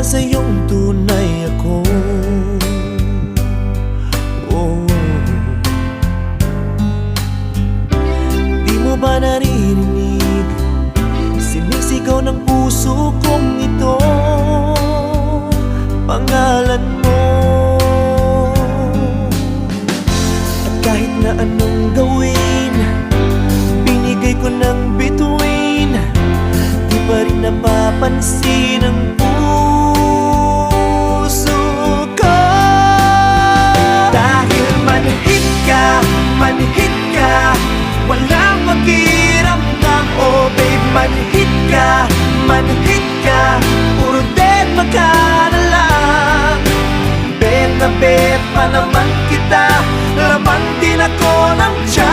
sa iyong tunay ako. Di mo ba naririnig sinisigaw ng puso kong ito, pangalan mo? At kahit na anong gawin, binigay ko ng bituin, di pa rin napapansin ang